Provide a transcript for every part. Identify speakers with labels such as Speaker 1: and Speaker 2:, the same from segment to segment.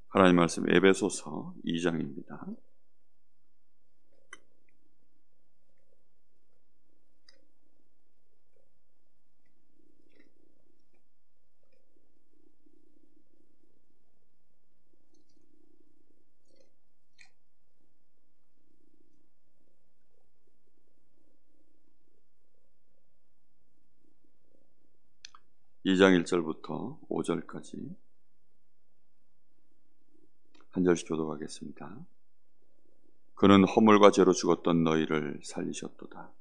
Speaker 1: 하나님 말씀 에베소서 2장입니다. 이 장 1절부터 5절까지 한 절씩 교독하겠습니다. 그는 허물과 죄로 죽었던 너희를 살리셨도다.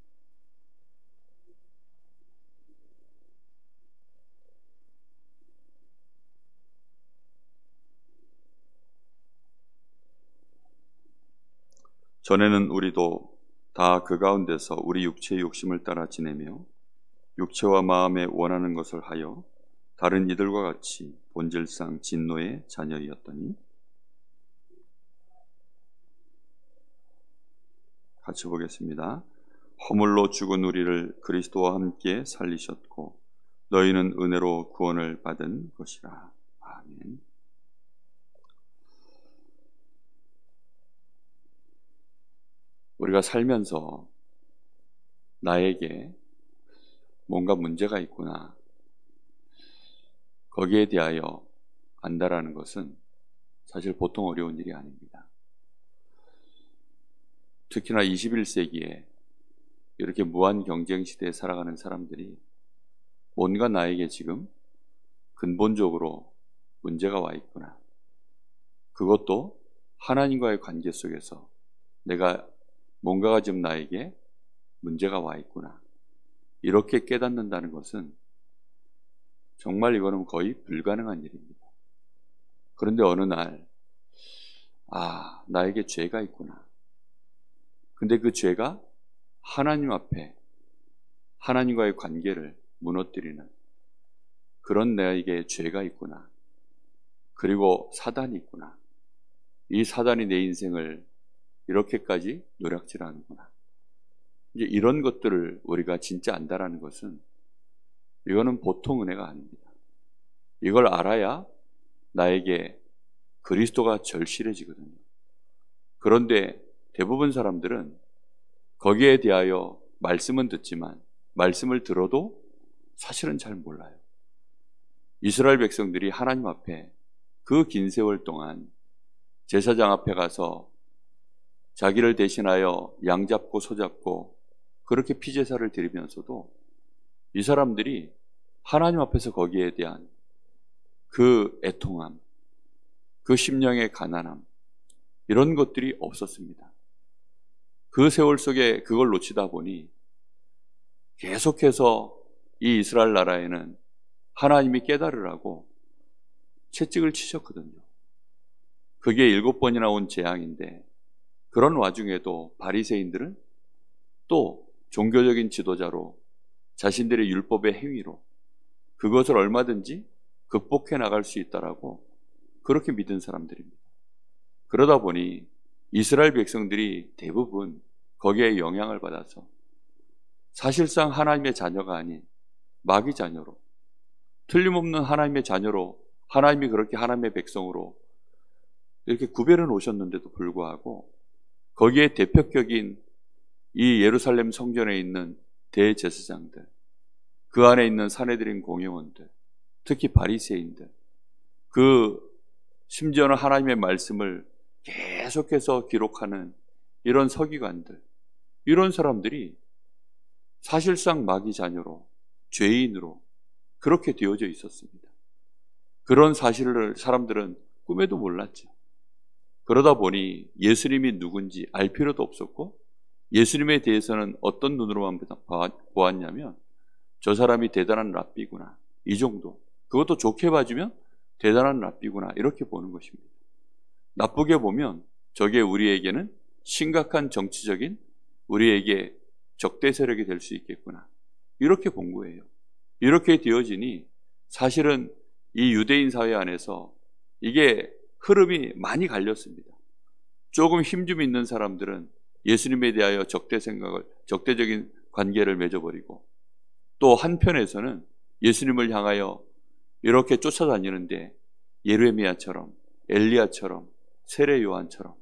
Speaker 1: 전에는 우리도 다 그 가운데서 우리 육체의 욕심을 따라 지내며 육체와 마음에 원하는 것을 하여 다른 이들과 같이 본질상 진노의 자녀이었더니, 같이 보겠습니다. 허물로 죽은 우리를 그리스도와 함께 살리셨고 너희는 은혜로 구원을 받은 것이라. 아멘. 우리가 살면서 나에게 뭔가 문제가 있구나, 거기에 대하여 안다라는 것은 사실 보통 어려운 일이 아닙니다. 특히나 21세기에 이렇게 무한 경쟁 시대에 살아가는 사람들이 뭔가 나에게 지금 근본적으로 문제가 와 있구나, 그것도 하나님과의 관계 속에서 내가 뭔가가 지금 나에게 문제가 와 있구나, 이렇게 깨닫는다는 것은 정말 이거는 거의 불가능한 일입니다. 그런데 어느 날, 나에게 죄가 있구나. 근데 그 죄가 하나님 앞에 하나님과의 관계를 무너뜨리는 그런 나에게 죄가 있구나. 그리고 사단이 있구나. 이 사단이 내 인생을 이렇게까지 노략질하는구나. 이제 이런 것들을 우리가 진짜 안다라는 것은 이거는 보통 은혜가 아닙니다. 이걸 알아야 나에게 그리스도가 절실해지거든요. 그런데 대부분 사람들은 거기에 대하여 말씀은 듣지만 말씀을 들어도 사실은 잘 몰라요. 이스라엘 백성들이 하나님 앞에 그 긴 세월 동안 제사장 앞에 가서 자기를 대신하여 양 잡고 소 잡고 그렇게 피제사를 드리면서도 이 사람들이 하나님 앞에서 거기에 대한 그 애통함, 그 심령의 가난함, 이런 것들이 없었습니다. 그 세월 속에 그걸 놓치다 보니 계속해서 이 이스라엘 나라에는 하나님이 깨달으라고 채찍을 치셨거든요. 그게 7번이나 온 재앙인데, 그런 와중에도 바리새인들은 또 종교적인 지도자로 자신들의 율법의 행위로 그것을 얼마든지 극복해 나갈 수 있다라고 그렇게 믿은 사람들입니다. 그러다 보니 이스라엘 백성들이 대부분 거기에 영향을 받아서 사실상 하나님의 자녀가 아닌 마귀 자녀로, 틀림없는 하나님의 자녀로, 하나님이 그렇게 하나님의 백성으로 이렇게 구별해 놓으셨는데도 불구하고 거기에 대표격인 이 예루살렘 성전에 있는 대제사장들, 그 안에 있는 산헤드린 공회원들, 특히 바리새인들, 심지어는 하나님의 말씀을 계속해서 기록하는 이런 서기관들, 이런 사람들이 사실상 마귀 자녀로, 죄인으로 그렇게 되어져 있었습니다. 그런 사실을 사람들은 꿈에도 몰랐죠. 그러다 보니 예수님이 누군지 알 필요도 없었고, 예수님에 대해서는 어떤 눈으로만 보았냐면 저 사람이 대단한 랍비구나, 이 정도. 그것도 좋게 봐주면 대단한 랍비구나, 이렇게 보는 것입니다. 나쁘게 보면 저게 우리에게는 심각한 정치적인, 우리에게 적대 세력이 될 수 있겠구나, 이렇게 본 거예요. 이렇게 되어지니 사실은 이 유대인 사회 안에서 이게 흐름이 많이 갈렸습니다. 조금 힘 좀 있는 사람들은 예수님에 대하여 적대적인 관계를 맺어버리고, 또 한편에서는 예수님을 향하여 이렇게 쫓아다니는데 예레미야처럼 엘리야처럼, 세례 요한처럼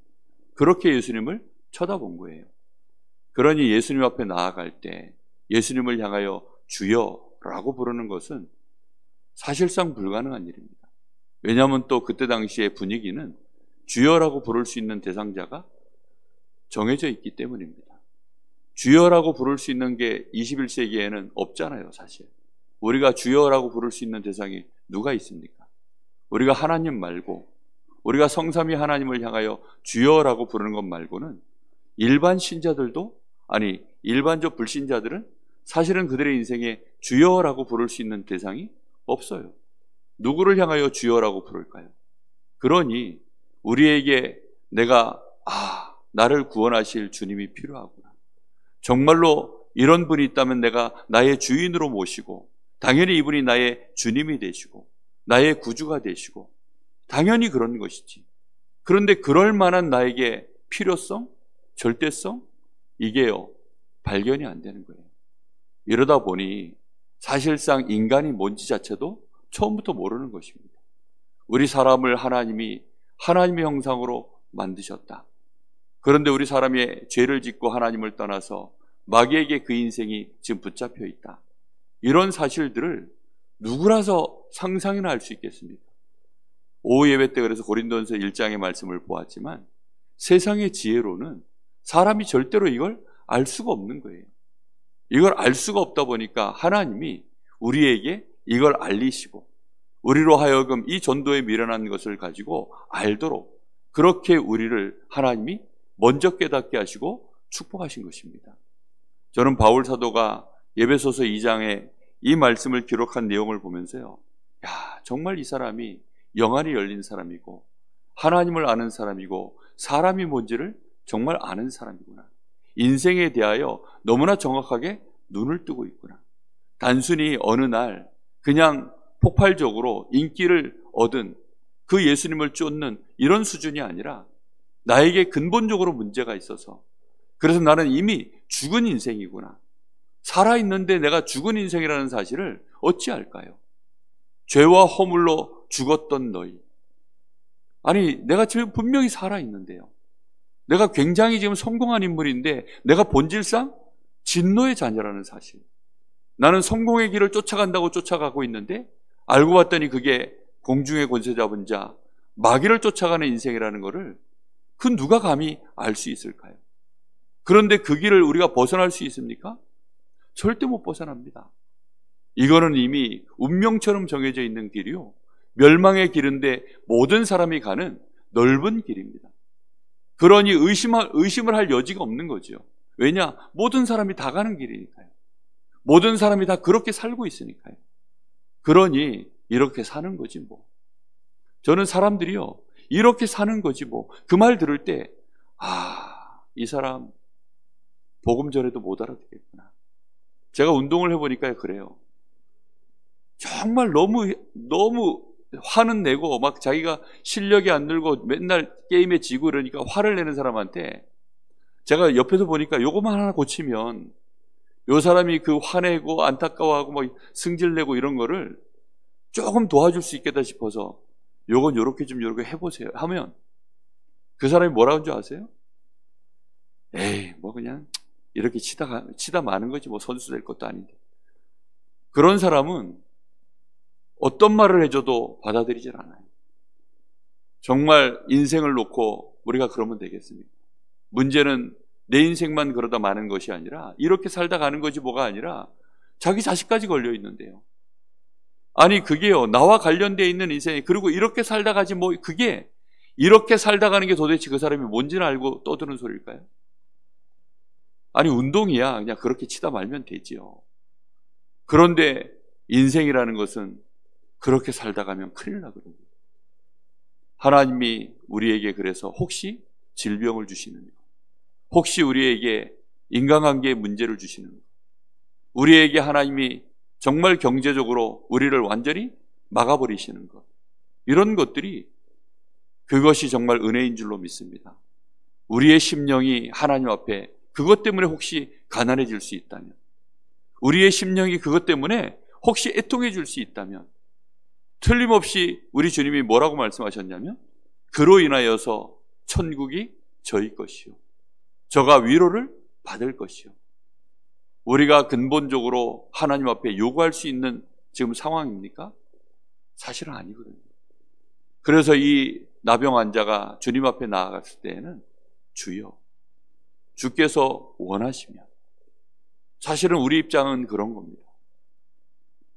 Speaker 1: 그렇게 예수님을 쳐다본 거예요. 그러니 예수님 앞에 나아갈 때 예수님을 향하여 주여라고 부르는 것은 사실상 불가능한 일입니다. 왜냐하면 또 그때 당시의 분위기는 주여라고 부를 수 있는 대상자가 정해져 있기 때문입니다. 주여라고 부를 수 있는 게 21세기에는 없잖아요, 사실. 우리가 주여라고 부를 수 있는 대상이 누가 있습니까? 우리가 하나님 말고, 우리가 성삼위 하나님을 향하여 주여라고 부르는 것 말고는 일반 신자들도, 아니 일반적 불신자들은 사실은 그들의 인생에 주여라고 부를 수 있는 대상이 없어요. 누구를 향하여 주여라고 부를까요? 그러니 우리에게 내가 나를 구원하실 주님이 필요하구나, 정말로 이런 분이 있다면 내가 나의 주인으로 모시고 당연히 이분이 나의 주님이 되시고 나의 구주가 되시고 당연히 그런 것이지. 그런데 그럴 만한 나에게 필요성, 절대성, 이게요 발견이 안 되는 거예요. 이러다 보니 사실상 인간이 뭔지 자체도 처음부터 모르는 것입니다. 우리 사람을 하나님이 하나님의 형상으로 만드셨다. 그런데 우리 사람이 죄를 짓고 하나님을 떠나서 마귀에게 그 인생이 지금 붙잡혀 있다. 이런 사실들을 누구라서 상상이나 할 수 있겠습니까? 오후 예배 때 그래서 고린도전서 1장의 말씀을 보았지만 세상의 지혜로는 사람이 절대로 이걸 알 수가 없는 거예요. 이걸 알 수가 없다 보니까 하나님이 우리에게 이걸 알리시고 우리로 하여금 이 전도에 미련한 것을 가지고 알도록 그렇게 우리를 하나님이 먼저 깨닫게 하시고 축복하신 것입니다. 저는 바울 사도가 에베소서 2장에 이 말씀을 기록한 내용을 보면서요, 정말 이 사람이 영안이 열린 사람이고 하나님을 아는 사람이고 사람이 뭔지를 정말 아는 사람이구나. 인생에 대하여 너무나 정확하게 눈을 뜨고 있구나. 단순히 어느 날 그냥 폭발적으로 인기를 얻은 그 예수님을 쫓는 이런 수준이 아니라 나에게 근본적으로 문제가 있어서, 그래서 나는 이미 죽은 인생이구나. 살아있는데 내가 죽은 인생이라는 사실을 어찌 알까요? 죄와 허물로 죽었던 너희. 아니, 내가 지금 분명히 살아있는데요. 내가 굉장히 지금 성공한 인물인데 내가 본질상 진노의 자녀라는 사실. 나는 성공의 길을 쫓아간다고 쫓아가고 있는데 알고 봤더니 그게 공중의 권세 잡은 자, 마귀를 쫓아가는 인생이라는 것을 그 누가 감히 알 수 있을까요? 그런데 그 길을 우리가 벗어날 수 있습니까? 절대 못 벗어납니다. 이거는 이미 운명처럼 정해져 있는 길이요, 멸망의 길인데 모든 사람이 가는 넓은 길입니다. 그러니 의심을 할 여지가 없는 거죠. 왜냐? 모든 사람이 다 가는 길이니까요. 모든 사람이 다 그렇게 살고 있으니까요. 그러니 이렇게 사는 거지 뭐. 저는 사람들이요, 이렇게 사는 거지 뭐, 그 말 들을 때 이 사람 복음 전에도 못 알아듣겠구나. 제가 운동을 해보니까 그래요. 정말 너무 화는 내고 막 자기가 실력이 안 늘고 맨날 게임에 지고 이러니까 화를 내는 사람한테 제가 옆에서 보니까 요것만 하나 고치면 요 사람이 그 화내고 안타까워하고 막 승질내고 이런 거를 조금 도와줄 수 있겠다 싶어서 요건 요렇게 좀 요렇게 해보세요 하면 그 사람이 뭐라고 하는 줄 아세요? 에이 뭐 그냥 이렇게 치다 마는 거지 뭐 선수 될 것도 아닌데. 그런 사람은 어떤 말을 해줘도 받아들이질 않아요. 정말 인생을 놓고 우리가 그러면 되겠습니까? 문제는 내 인생만 그러다 마는 것이 아니라 이렇게 살다 가는 거지 뭐가 아니라 자기 자식까지 걸려 있는데요. 아니 그게요, 나와 관련되어 있는 인생이, 그리고 이렇게 살다 가지 뭐, 그게 이렇게 살다 가는 게 도대체 그 사람이 뭔지는 알고 떠드는 소리일까요? 아니 운동이야 그냥 그렇게 치다 말면 되지요. 그런데 인생이라는 것은 그렇게 살다 가면 큰일 나거든요. 하나님이 우리에게 그래서 혹시 질병을 주시는 것, 혹시 우리에게 인간관계에 문제를 주시는 것, 우리에게 하나님이 정말 경제적으로 우리를 완전히 막아버리시는 것, 이런 것들이 그것이 정말 은혜인 줄로 믿습니다. 우리의 심령이 하나님 앞에 그것 때문에 혹시 가난해질 수 있다면, 우리의 심령이 그것 때문에 혹시 애통해질 수 있다면, 틀림없이 우리 주님이 뭐라고 말씀하셨냐면 그로 인하여서 천국이 저희 것이요 저가 위로를 받을 것이요. 우리가 근본적으로 하나님 앞에 요구할 수 있는 지금 상황입니까? 사실은 아니거든요. 그래서 이 나병 환자가 주님 앞에 나아갔을 때에는 주여, 주께서 원하시면, 사실은 우리 입장은 그런 겁니다.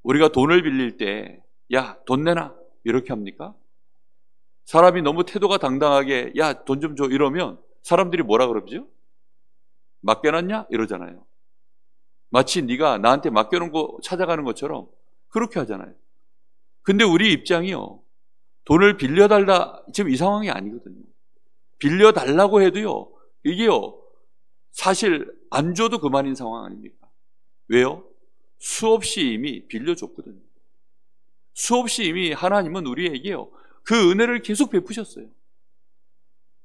Speaker 1: 우리가 돈을 빌릴 때 야, 돈 내놔 이렇게 합니까? 사람이 너무 태도가 당당하게 야, 돈 좀 줘 이러면 사람들이 뭐라 그러죠? 맡겨놨냐? 이러잖아요. 마치 네가 나한테 맡겨놓은 거 찾아가는 것처럼 그렇게 하잖아요. 근데 우리 입장이요, 돈을 빌려달라, 지금 이 상황이 아니거든요. 빌려달라고 해도요, 이게요, 사실 안 줘도 그만인 상황 아닙니까? 왜요? 수없이 이미 빌려줬거든요. 수없이 이미 하나님은 우리에게요, 그 은혜를 계속 베푸셨어요.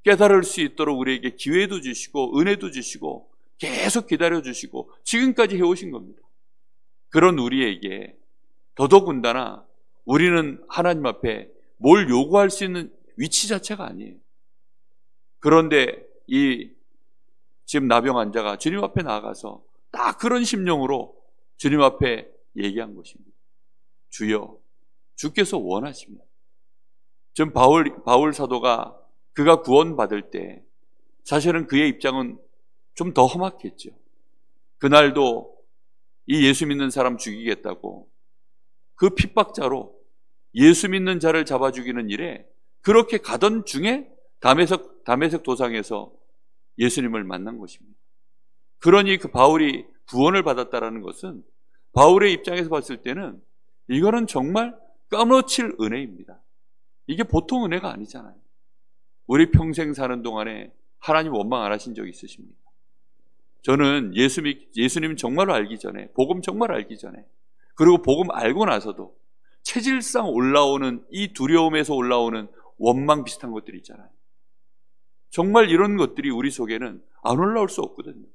Speaker 1: 깨달을 수 있도록 우리에게 기회도 주시고 은혜도 주시고 계속 기다려주시고 지금까지 해오신 겁니다. 그런 우리에게 더더군다나 우리는 하나님 앞에 뭘 요구할 수 있는 위치 자체가 아니에요. 그런데 이 지금 나병 환자가 주님 앞에 나아가서 딱 그런 심령으로 주님 앞에 얘기한 것입니다. 주여, 주께서 원하시면. 지금 바울 사도가 그가 구원받을 때 사실은 그의 입장은 좀 더 험악했죠. 그날도 이 예수 믿는 사람 죽이겠다고 그 핍박자로 예수 믿는 자를 잡아 죽이는 일에 그렇게 가던 중에 다메섹 도상에서 예수님을 만난 것입니다. 그러니 그 바울이 구원을 받았다라는 것은 바울의 입장에서 봤을 때는 이거는 정말 까무러칠 은혜입니다. 이게 보통 은혜가 아니잖아요. 우리 평생 사는 동안에 하나님 원망 안 하신 적 있으십니까? 저는 예수님 정말로 알기 전에, 복음 정말 알기 전에, 그리고 복음 알고 나서도 체질상 올라오는 이 두려움에서 올라오는 원망 비슷한 것들이 있잖아요. 정말 이런 것들이 우리 속에는 안 올라올 수 없거든요.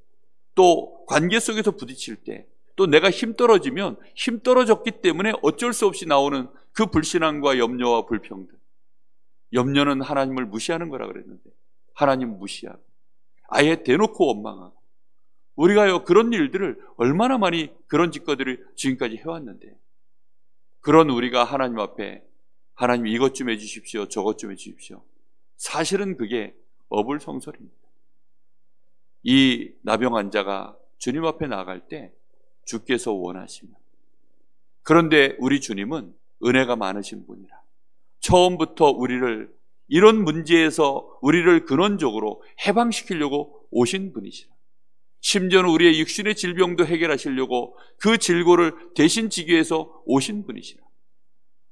Speaker 1: 또 관계 속에서 부딪힐 때, 또 내가 힘 떨어지면 힘 떨어졌기 때문에 어쩔 수 없이 나오는 그 불신앙과 염려와 불평등. 염려는 하나님을 무시하는 거라 그랬는데 하나님 무시하고 아예 대놓고 원망하고, 우리가요 그런 일들을 얼마나 많이 그런 짓거리를 지금까지 해왔는데, 그런 우리가 하나님 앞에 하나님 이것 좀 해주십시오, 저것 좀 해주십시오, 사실은 그게 어불성설입니다. 이 나병 환자가 주님 앞에 나아갈 때 주께서 원하시면, 그런데 우리 주님은 은혜가 많으신 분이라 처음부터 우리를 이런 문제에서 우리를 근원적으로 해방시키려고 오신 분이시라. 심지어는 우리의 육신의 질병도 해결하시려고 그 질고를 대신 지기 위해서 오신 분이시라.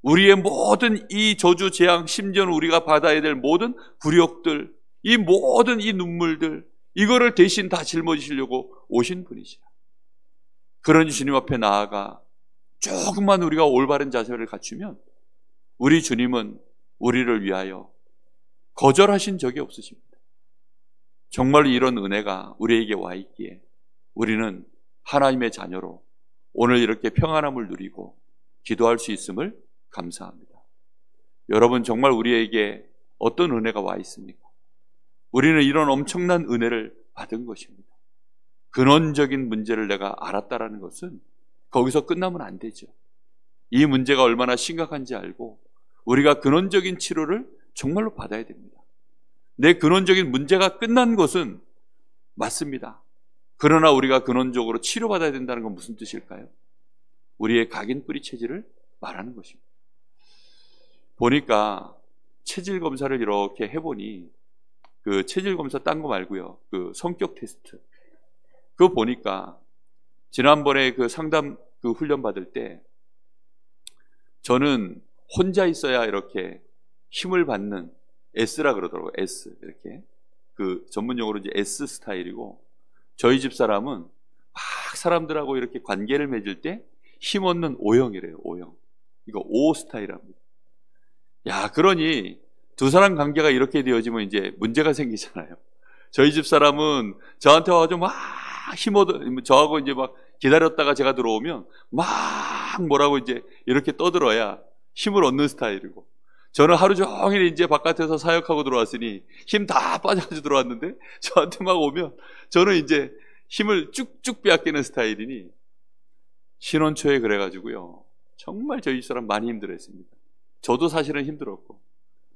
Speaker 1: 우리의 모든 이 저주 재앙, 심지어는 우리가 받아야 될 모든 굴욕들, 이 모든 이 눈물들, 이거를 대신 다 짊어지시려고 오신 분이시라. 그런 주님 앞에 나아가 조금만 우리가 올바른 자세를 갖추면 우리 주님은 우리를 위하여 거절하신 적이 없으십니다. 정말 이런 은혜가 우리에게 와 있기에 우리는 하나님의 자녀로 오늘 이렇게 평안함을 누리고 기도할 수 있음을 감사합니다. 여러분, 정말 우리에게 어떤 은혜가 와 있습니까? 우리는 이런 엄청난 은혜를 받은 것입니다. 근원적인 문제를 내가 알았다라는 것은 거기서 끝나면 안 되죠. 이 문제가 얼마나 심각한지 알고 우리가 근원적인 치료를 정말로 받아야 됩니다. 내 근원적인 문제가 끝난 것은 맞습니다. 그러나 우리가 근원적으로 치료받아야 된다는 건 무슨 뜻일까요? 우리의 각인뿌리 체질을 말하는 것입니다. 보니까 체질 검사를 이렇게 해보니 그 체질 검사 딴 거 말고요, 그 성격 테스트, 그거 보니까 지난번에 그 상담 그 훈련 받을 때 저는 혼자 있어야 이렇게 힘을 받는 S라 그러더라고요. S, 이렇게 그 전문용어로 이제 S 스타일이고, 저희 집 사람은 막 사람들하고 이렇게 관계를 맺을 때 힘 얻는 O형이래요. O형. 이거 O 스타일합니다. 야, 그러니 두 사람 관계가 이렇게 되어지면 이제 문제가 생기잖아요. 저희 집 사람은 저한테 와가지고 막 힘 얻어, 저하고 이제 막 기다렸다가 제가 들어오면 막 뭐라고 이제 이렇게 떠들어야 힘을 얻는 스타일이고, 저는 하루 종일 이제 바깥에서 사역하고 들어왔으니 힘 다 빠져가지고 들어왔는데 저한테 막 오면 저는 이제 힘을 쭉쭉 빼앗기는 스타일이니 신혼 초에 그래가지고요. 정말 저희 사람 많이 힘들어했습니다. 저도 사실은 힘들었고.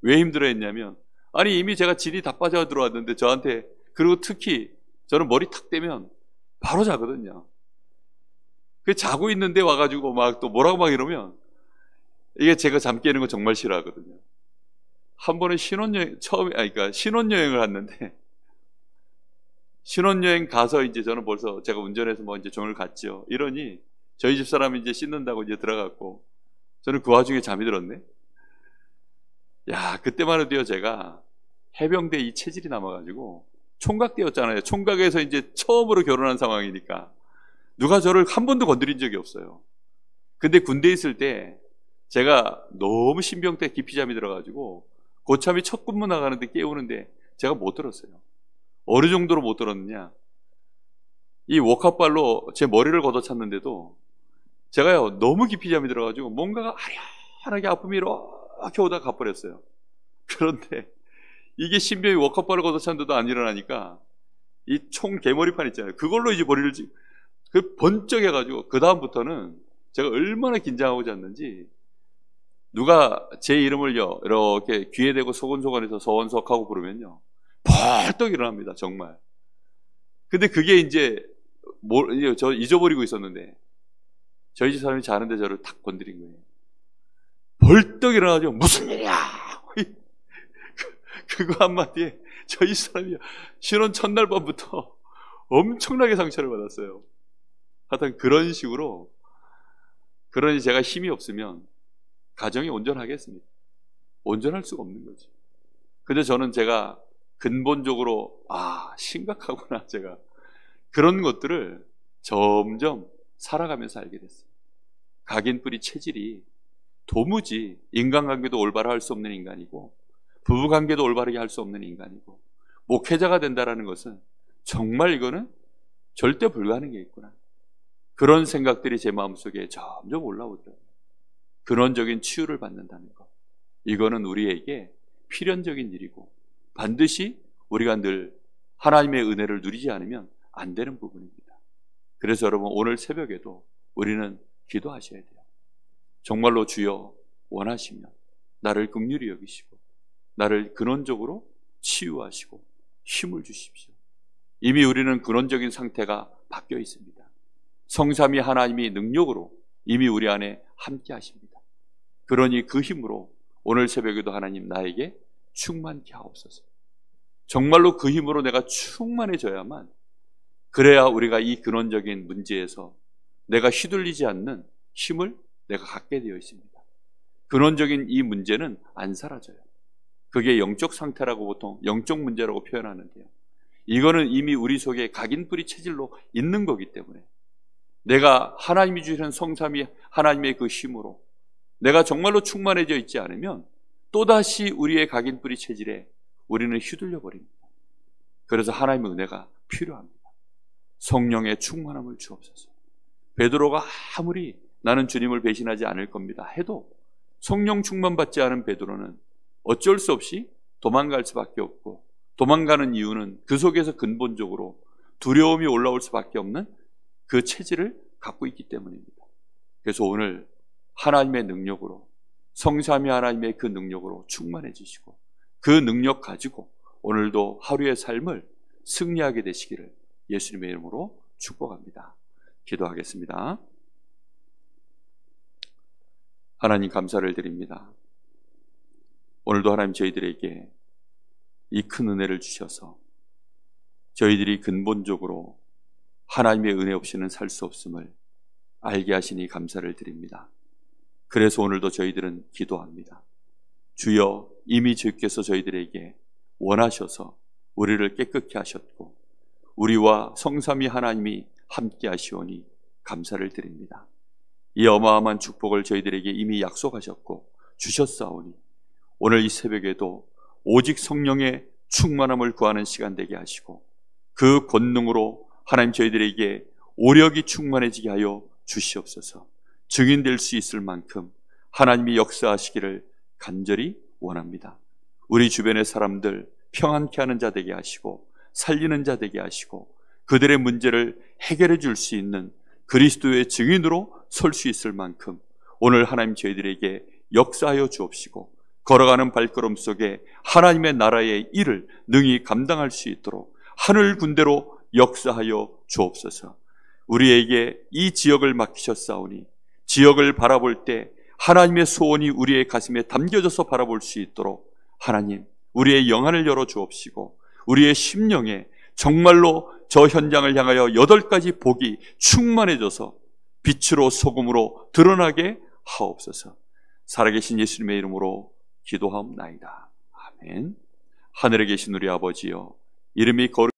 Speaker 1: 왜 힘들어했냐면 아니 이미 제가 질이 다 빠져 들어왔는데 저한테, 그리고 특히 저는 머리 탁 떼면 바로 자거든요. 그 자고 있는데 와가지고 막 또 뭐라고 막 이러면, 이게 제가 잠 깨는 거 정말 싫어하거든요. 한 번은 신혼여행을 갔는데, 신혼여행 가서 이제 저는 벌써 제가 운전해서 뭐 이제 종을 갔죠. 이러니 저희 집 사람이 이제 씻는다고 이제 들어갔고, 저는 그 와중에 잠이 들었네. 야, 그때만 해도요, 제가 해병대 이 체질이 남아가지고 총각되었잖아요. 총각에서 이제 처음으로 결혼한 상황이니까 누가 저를 한 번도 건드린 적이 없어요. 근데 군대에 있을 때 제가 너무 신병 때 깊이 잠이 들어가지고 고참이 첫 근무 나가는데 깨우는데 제가 못 들었어요. 어느 정도로 못 들었느냐, 이 워커발로 제 머리를 걷어찼는데도 제가요 너무 깊이 잠이 들어가지고 뭔가가 아련하게 아픔이 이렇게 오다 가버렸어요. 그런데 이게 신병이 워커발을 걷어찼는데도 안 일어나니까 이 총 개머리판 있잖아요, 그걸로 이제 머리를 번쩍해가지고 그 다음부터는 제가 얼마나 긴장하고 잤는지, 누가 제 이름을요 이렇게 귀에 대고 소곤소곤해서 서원석하고 부르면요 벌떡 일어납니다, 정말. 근데 그게 이제 저 잊어버리고 있었는데 저희 집 사람이 자는데 저를 탁 건드린 거예요. 벌떡 일어나죠. 무슨 일이야? 그거 한마디에 저희 사람이 신혼 첫날 밤부터 엄청나게 상처를 받았어요. 하여튼 그런 식으로, 그러니 제가 힘이 없으면 가정이 온전하겠습니까? 온전할 수가 없는 거지. 근데 저는 제가 근본적으로 심각하구나, 제가 그런 것들을 점점 살아가면서 알게 됐어요. 각인뿌리 체질이 도무지 인간관계도 올바로 할 수 없는 인간이고, 부부관계도 올바르게 할 수 없는 인간이고, 목회자가 된다는 것은 정말 이거는 절대 불가능이겠구나, 그런 생각들이 제 마음속에 점점 올라오더라고요. 근원적인 치유를 받는다는 것, 이거는 우리에게 필연적인 일이고 반드시 우리가 늘 하나님의 은혜를 누리지 않으면 안 되는 부분입니다. 그래서 여러분, 오늘 새벽에도 우리는 기도하셔야 돼요. 정말로 주여 원하시면 나를 긍휼히 여기시고 나를 근원적으로 치유하시고 힘을 주십시오. 이미 우리는 근원적인 상태가 바뀌어 있습니다. 성삼위 하나님이 능력으로 이미 우리 안에 함께 하십니다. 그러니 그 힘으로 오늘 새벽에도 하나님 나에게 충만케 하옵소서. 정말로 그 힘으로 내가 충만해져야만, 그래야 우리가 이 근원적인 문제에서 내가 휘둘리지 않는 힘을 내가 갖게 되어 있습니다. 근원적인 이 문제는 안 사라져요. 그게 영적 상태라고 보통 영적 문제라고 표현하는데요, 이거는 이미 우리 속에 각인뿌리 체질로 있는 거기 때문에 내가 하나님이 주시는 성삼위 하나님의 그 힘으로 내가 정말로 충만해져 있지 않으면 또다시 우리의 각인뿌리 체질에 우리는 휘둘려 버립니다. 그래서 하나님의 은혜가 필요합니다. 성령의 충만함을 주옵소서. 베드로가 아무리 나는 주님을 배신하지 않을 겁니다 해도 성령 충만받지 않은 베드로는 어쩔 수 없이 도망갈 수밖에 없고, 도망가는 이유는 그 속에서 근본적으로 두려움이 올라올 수밖에 없는 그 체질을 갖고 있기 때문입니다. 그래서 오늘 하나님의 능력으로, 성삼위 하나님의 그 능력으로 충만해지시고 그 능력 가지고 오늘도 하루의 삶을 승리하게 되시기를 예수님의 이름으로 축복합니다. 기도하겠습니다. 하나님, 감사를 드립니다. 오늘도 하나님 저희들에게 이 큰 은혜를 주셔서 저희들이 근본적으로 하나님의 은혜 없이는 살 수 없음을 알게 하시니 감사를 드립니다. 그래서 오늘도 저희들은 기도합니다. 주여, 이미 주께서 저희들에게 원하셔서 우리를 깨끗게 하셨고 우리와 성삼위 하나님이 함께 하시오니 감사를 드립니다. 이 어마어마한 축복을 저희들에게 이미 약속하셨고 주셨사오니 오늘 이 새벽에도 오직 성령의 충만함을 구하는 시간 되게 하시고 그 권능으로 하나님 저희들에게 오력이 충만해지게 하여 주시옵소서. 증인될 수 있을 만큼 하나님이 역사하시기를 간절히 원합니다. 우리 주변의 사람들 평안케 하는 자 되게 하시고 살리는 자 되게 하시고 그들의 문제를 해결해 줄 수 있는 그리스도의 증인으로 설 수 있을 만큼 오늘 하나님 저희들에게 역사하여 주옵시고 걸어가는 발걸음 속에 하나님의 나라의 일을 능히 감당할 수 있도록 하늘 군대로 역사하여 주옵소서. 우리에게 이 지역을 맡기셨사오니 지역을 바라볼 때 하나님의 소원이 우리의 가슴에 담겨져서 바라볼 수 있도록 하나님 우리의 영안을 열어 주옵시고 우리의 심령에 정말로 저 현장을 향하여 8가지 복이 충만해져서 빛으로 소금으로 드러나게 하옵소서. 살아계신 예수님의 이름으로 기도하옵나이다. 아멘. 하늘에 계신 우리 아버지여, 이름이 거룩